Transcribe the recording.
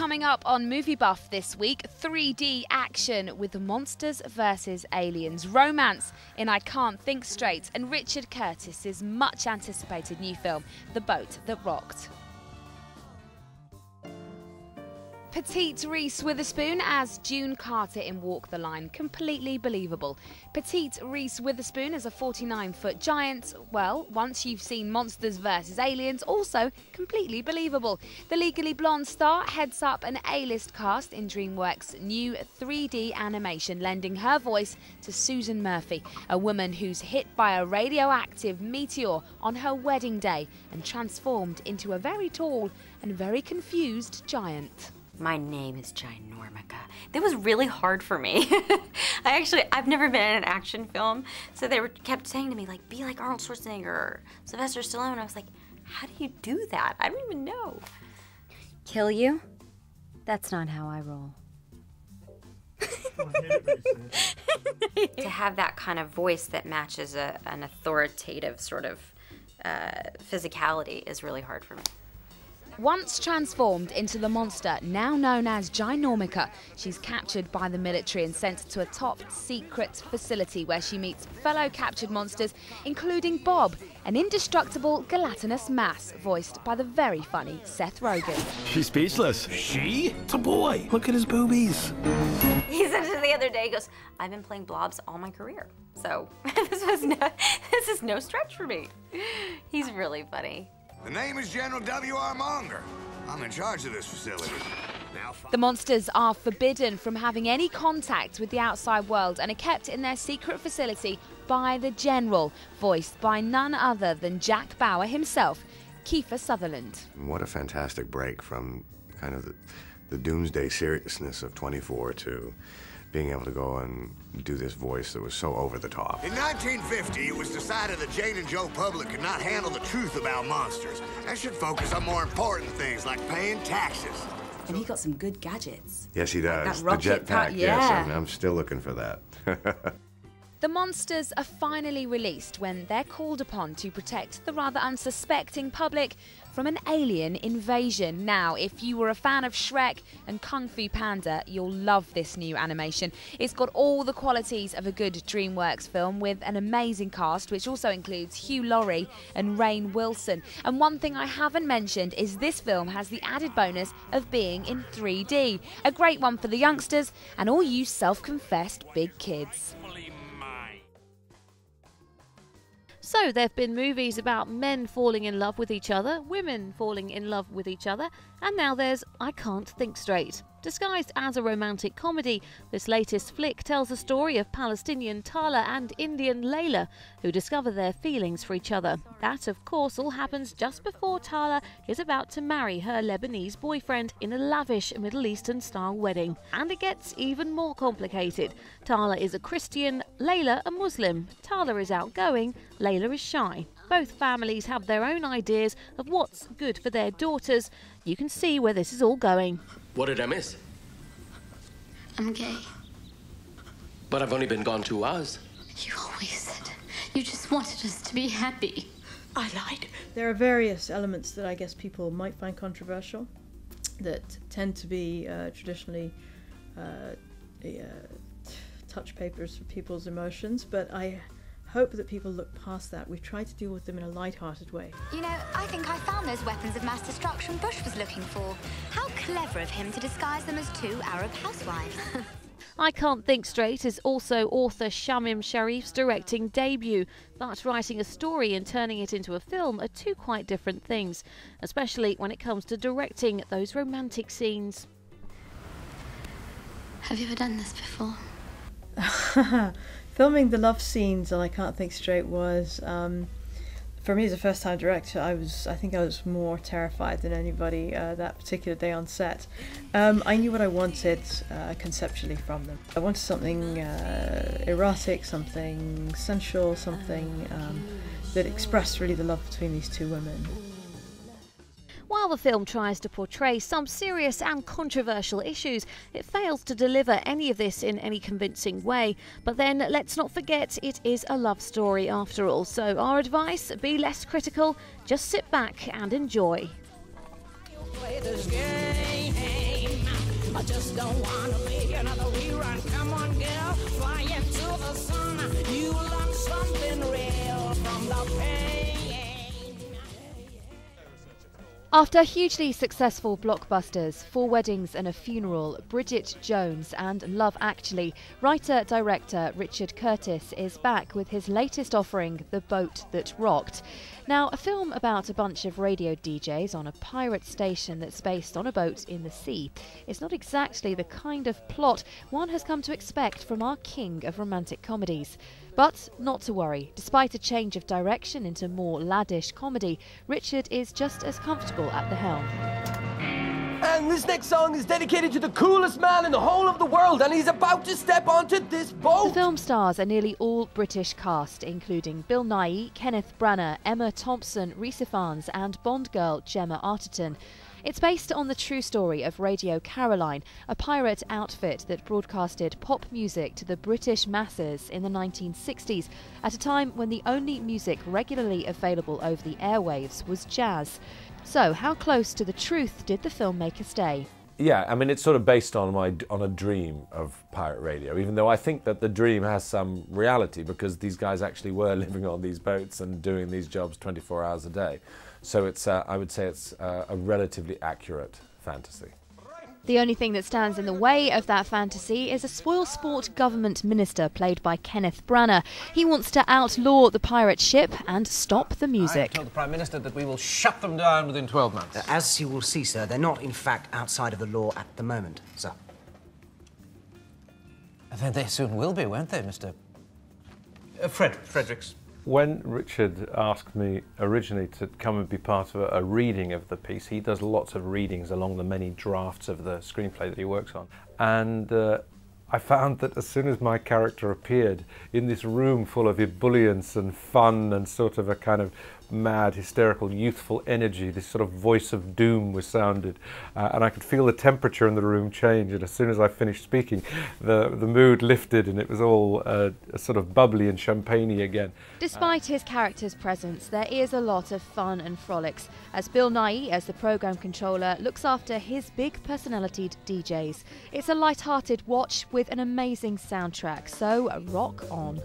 Coming up on Movie Buff this week, 3D action with Monsters vs Aliens, romance in I Can't Think Straight, and Richard Curtis's much anticipated new film, The Boat That Rocked. Petite Reese Witherspoon as June Carter in Walk the Line. Completely believable. Petite Reese Witherspoon as a 49-foot giant. Well, once you've seen Monsters vs Aliens, also completely believable. The Legally Blonde star heads up an A-list cast in DreamWorks' new 3D animation, lending her voice to Susan Murphy, a woman who's hit by a radioactive meteor on her wedding day and transformed into a very tall and very confused giant. My name is Ginormica. That was really hard for me. I've never been in an action film, so they kept saying to me, like, be like Arnold Schwarzenegger or Sylvester Stallone. I was like, how do you do that? I don't even know. Kill you? That's not how I roll. To have that kind of voice that matches an authoritative sort of physicality is really hard for me. Once transformed into the monster now known as Ginormica, she's captured by the military and sent to a top-secret facility where she meets fellow captured monsters, including Bob, an indestructible gelatinous mass voiced by the very funny Seth Rogen. She's speechless. She? It's a boy. Look at his boobies. He said to the other day, he goes, I've been playing blobs all my career, so this is no stretch for me. He's really funny. The name is General W.R. Monger. I'm in charge of this facility. The monsters are forbidden from having any contact with the outside world and are kept in their secret facility by the General, voiced by none other than Jack Bauer himself, Kiefer Sutherland. What a fantastic break from kind of the doomsday seriousness of 24 to being able to go and do this voice that was so over the top. In 1950, it was decided that Jane and Joe Public could not handle the truth about monsters and should focus on more important things like paying taxes. And he got some good gadgets. Yes, he does. Like the jetpack, yeah. Yes, I'm still looking for that. The monsters are finally released when they're called upon to protect the rather unsuspecting public from an alien invasion. Now, if you were a fan of Shrek and Kung Fu Panda, you'll love this new animation. It's got all the qualities of a good DreamWorks film with an amazing cast, which also includes Hugh Laurie and Rainn Wilson. And one thing I haven't mentioned is this film has the added bonus of being in 3D. A great one for the youngsters and all you self-confessed big kids. So there have been movies about men falling in love with each other, women falling in love with each other, and now there's I Can't Think Straight. Disguised as a romantic comedy, this latest flick tells the story of Palestinian Tala and Indian Layla, who discover their feelings for each other. That, of course, all happens just before Tala is about to marry her Lebanese boyfriend in a lavish Middle Eastern-style wedding. And it gets even more complicated. Tala is a Christian, Layla a Muslim. Tala is outgoing, Layla is shy. Both families have their own ideas of what's good for their daughters. You can see where this is all going. What did I miss? I'm gay. But I've only been gone 2 hours. You always said you just wanted us to be happy. I lied. There are various elements that I guess people might find controversial that tend to be traditionally touch papers for people's emotions, but I hope that people look past that. We've tried to deal with them in a light-hearted way. You know, I think I found those weapons of mass destruction Bush was looking for. How clever of him to disguise them as 2 Arab housewives. I Can't Think Straight is also author Shamim Sharif's directing debut, but writing a story and turning it into a film are 2 quite different things, especially when it comes to directing those romantic scenes. Have you ever done this before? Filming the love scenes on I Can't Think Straight was, for me as a first-time director, I think I was more terrified than anybody that particular day on set. I knew what I wanted conceptually from them. I wanted something erotic, something sensual, something that expressed really the love between these 2 women. While the film tries to portray some serious and controversial issues, it fails to deliver any of this in any convincing way. But then, let's not forget, it is a love story after all. So our advice, be less critical, just sit back and enjoy. Play this game. I just don't wanna be another rerun. Come on, girl, fly into the sun. You learn something real from the pain. After hugely successful blockbusters, 4 Weddings and a Funeral, Bridget Jones and Love Actually, writer-director Richard Curtis is back with his latest offering, The Boat That Rocked. Now, a film about a bunch of radio DJs on a pirate station that's based on a boat in the sea. It's not exactly the kind of plot one has come to expect from our king of romantic comedies. But not to worry, despite a change of direction into more laddish comedy, Richard is just as comfortable at the helm. And this next song is dedicated to the coolest man in the whole of the world, and he's about to step onto this boat! The film stars a nearly all British cast, including Bill Nighy, Kenneth Branagh, Emma Thompson, Rhys Ifans and Bond girl Gemma Arterton. It's based on the true story of Radio Caroline, a pirate outfit that broadcasted pop music to the British masses in the 1960s, at a time when the only music regularly available over the airwaves was jazz. So, how close to the truth did the filmmaker stay? Yeah, I mean, it's sort of based on a dream of pirate radio, even though I think that the dream has some reality, because these guys actually were living on these boats and doing these jobs 24 hours a day. So it's, I would say it's a relatively accurate fantasy. The only thing that stands in the way of that fantasy is a spoilsport government minister played by Kenneth Branagh. He wants to outlaw the pirate ship and stop the music. I told the Prime Minister that we will shut them down within 12 months. As you will see, sir, they're not, in fact, outside of the law at the moment, sir. Then they soon will be, won't they, Mr. Fredericks? When Richard asked me originally to come and be part of a reading of the piece, he does lots of readings along the many drafts of the screenplay that he works on. And I found that as soon as my character appeared in this room full of ebullience and fun and sort of a kind of mad, hysterical, youthful energy, this sort of voice of doom was sounded, and I could feel the temperature in the room change, and as soon as I finished speaking, the mood lifted and it was all sort of bubbly and champagney again. Despite his character's presence, there is a lot of fun and frolics, as Bill Nighy, as the programme controller, looks after his big personalitied DJs. It's a light-hearted watch with an amazing soundtrack, so rock on.